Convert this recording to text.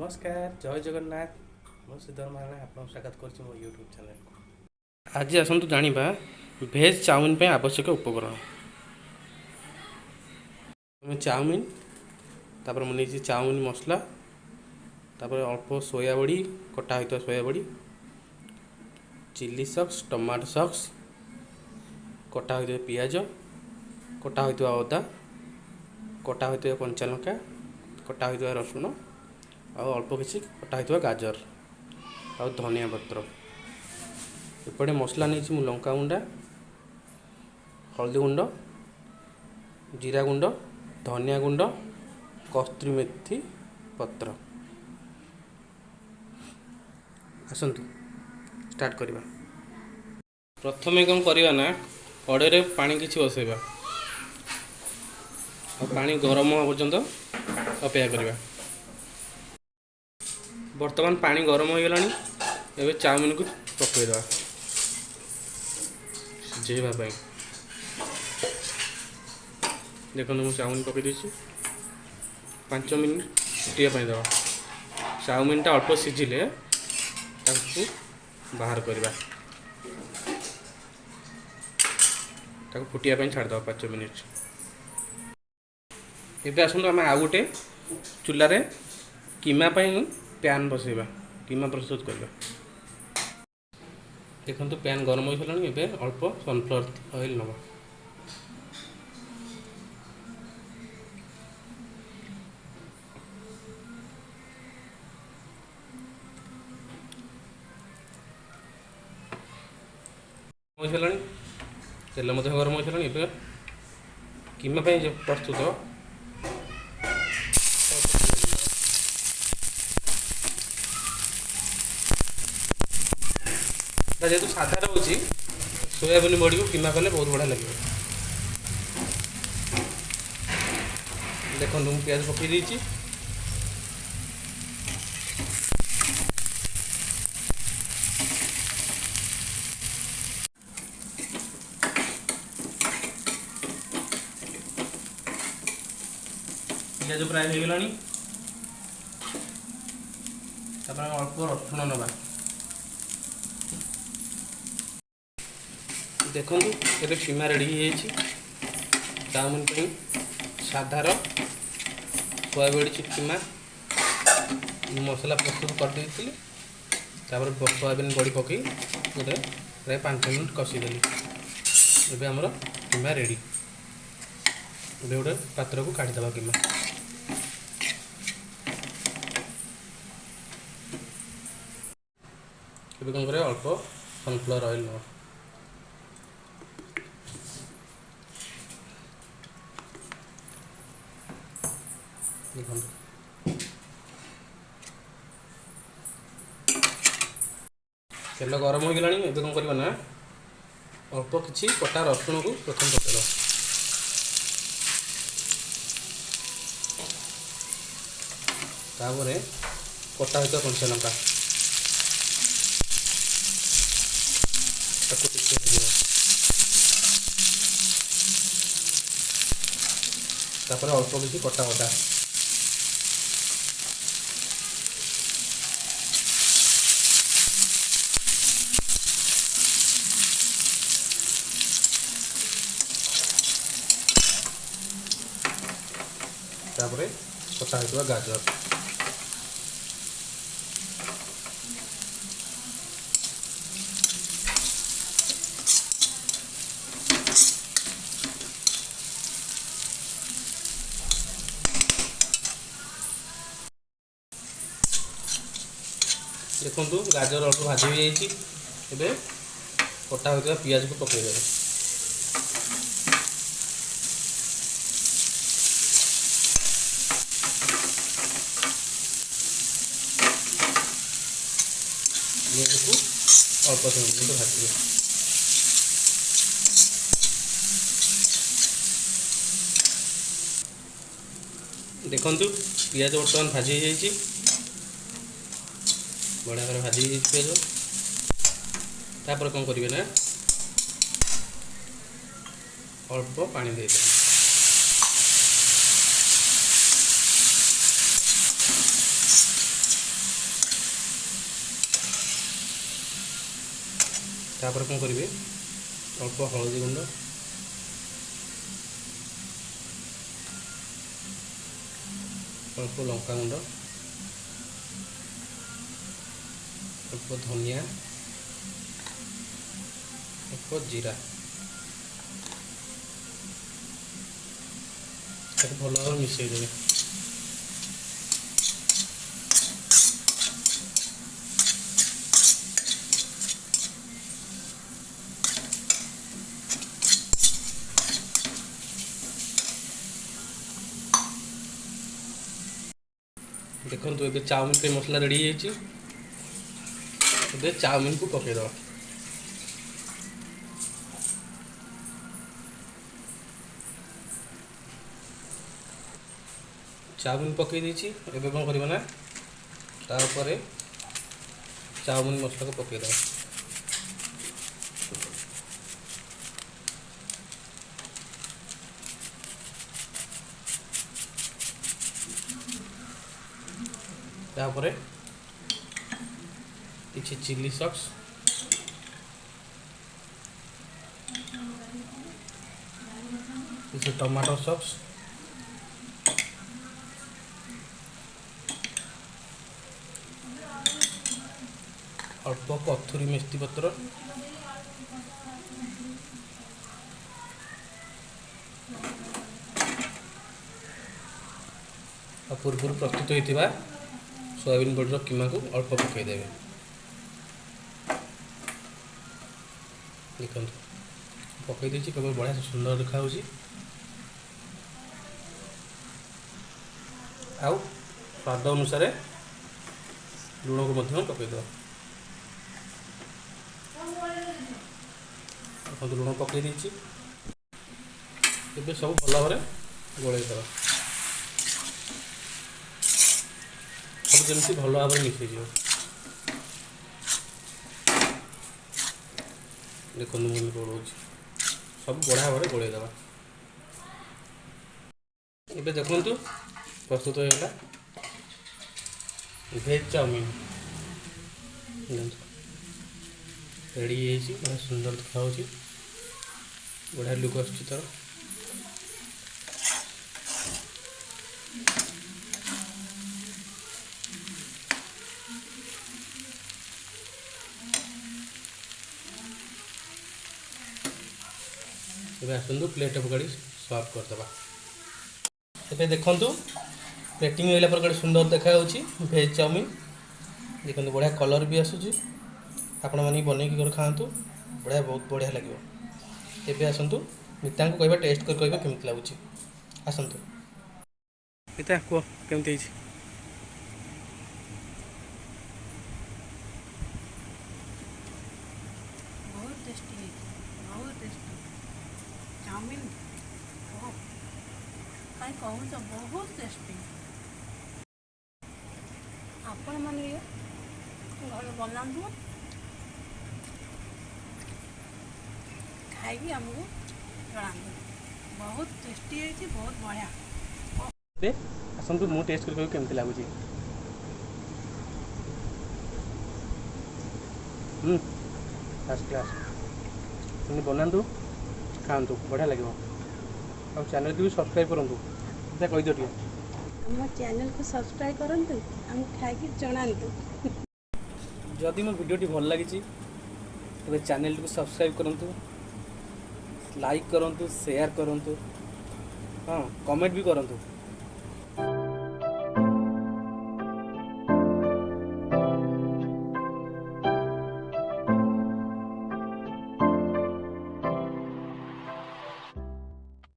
नमस्कार जय जगन्नाथ मो श्रीधर महाराणा आपको स्वागत कर मो यूट्यूब चैनल को। आज आसतु जानिबा भेज चाउमिन पे आवश्यक उपकरण। चाउमिन तापर मुझे चाउमिन मसला तापर अल्प सोया बड़ी कटा होता सोया बड़ी चिली सॉस टमाटो सॉस कटा होता पियाज कटा होता अदा कटा होता कंचा लंका कटा होता रसुण आ अल्प किसी कटा होता गाजर आ धनिया पत्र एपटे मसला नहीं मु लंका गुंडा हल्दी गुंड जीरा गुंड धनिया गुंड कस्तूरी मेथी पत्र। आसतु स्टार्ट करवा। प्रथम कौन करवा ना कड़े पानी किसी बसैबा पानी गरम होगा पर्यंत अपेक्षा करवा। बर्तमान पानी गरम हो गलानी एवं चाउमिन को पकईदे सिझेवाई। देखो मुझे चाउमिन पकई देसी 5 मिनट फुटापी दवा। चाउमिन टा अल्प सिझिले बाहर करवा फुटापी छाड़द 5 मिनट। ये आसतु आम आउ गोटे चूल्हे कीमा पैन बसैबा कीमा प्रस्तुत करवा। देखो पैन गरम हो सारे एवं अल्प सनफ्लावर ऑयल नवा हो सारे तेल गरम हो सारे एवं कीमा प्रस्तुत जेहतु साधा रोचे सोयाबीन बड़ी को कीमा कले बहुत बढ़िया लगे। देखो मुझे प्याज पकई देती प्याज प्राय हो गलानी अल्प रसुण नवा। देखो ये कीमा रेडी चाउमिन साधार सोयाबड़ी कीमा मसला प्रस्तुत करदे सोयाबीन बड़ी पकई गोटे प्राय 5 मिनट कषिदेली। एवं आमर कीमा रेडी गोटे पात्र को काढ़ीदे कीमा। कौन कर अल्प सनफ्लावर ऑयल ना तेल गरम हो गलानी एवं कौन करवा ना अल्प किसी कटा रसुण को प्रथम पकड़ तापर कटा होता कंचा लंका तापर अल्प किसी कटा अदा तापर कटा होता गाजर देखो गाजर अल्प भाजी हो जाए कटा होता पियाज को पकईदे अल्प समय भाजी। देखु पियाज बर्तमान भाजी हो बढ़िया भाव भाजी पियाज तापर कौन करेंगे ना अल्प पानी दे तापर कौन करेंगे अल्प हलदी गुंड, अल्प लंका गुंड, अल्प धनिया, अल्प जीरा भल भाव मिसई देवे। देखो तो ये चाउमिन के मसला रेडी है। चाउमिन को पकईद चाउमिन पकई देछि। एबे कौन करबा ना तार चाउमिन मसला को पकईद तापर किसी चिली सॉस, किसी टमाटो सॉस, अल्प कथुरी मेथी पत्र, पूर्व प्रस्तुत होता सोयाबीन बड़ी कीमा को अल्प पकईदेवे। देखो पकई देछि केवल बढ़िया से सुंदर देखा आउ स्वाद अनुसार लुण को मध्य पकईद। देखो लुण पकई देछि। एबे सब भल भाव गोलई दवा सब जमी भल भाव मिसई जाओ। देखो मुझे गोल सब बढ़िया भाव गोलई दवा। एबे देखु प्रस्तुत होगा भेज चाउमिन रेडी बड़ा सुंदर देखा बढ़िया लुक आसुची तार। ଏବେ ଆସନ୍ତୁ ପ୍ଲେଟ୍ ପକାଡ଼ି ସର୍ଭ କରିଦେବା। ଏବେ ଦେଖନ୍ତୁ ପ୍ଲେଟିଂ ହେଲା ପରେ ଗୋଟେ ସୁନ୍ଦର ଦେଖାଯାଉଛି ଭେଜ୍ ଚାଉମିନ୍। ଦେଖନ୍ତୁ ବଢ଼ିଆ କଲର୍ ବି ଆସୁଛି। ଆପଣମାନେ ବନେଇକି ଘରେ ଖାଆନ୍ତୁ, ବଢ଼ିଆ ବହୁତ ବଢ଼ିଆ ଲାଗିବ। ଏବେ ଆସନ୍ତୁ ମିତାଙ୍କୁ କହିବା ଟେଷ୍ଟ କରି କହିବା କେମିତି ଲାଗୁଛି। ଆସନ୍ତୁ ମିତା କୁହ କେମିତି ହେଇଛି। बहुत टेस्टी है, बहुत टेस्टी चाउमिन कहीं कहूँ तो बहुत टेस्टी। आपण मैंने घर बनातु खाई आमको जनातु बहुत टेस्टी है, बहुत बढ़िया। आसतु मु टेस्ट कर केमती लगुच। फर्स्ट क्लास तुम बनातु खातु बढ़िया लगे। और चैनल को भी सब्सक्राइब करूँ कहीदे टे हम चैनल को सब्सक्राइब करंतु, हम खाई जनातु। जदि मो वीडियो भल लगी तेज चैनल को सब्सक्राइब करूँ, लाइक करूँ, शेयर करूँ, हाँ कमेंट भी करूँ।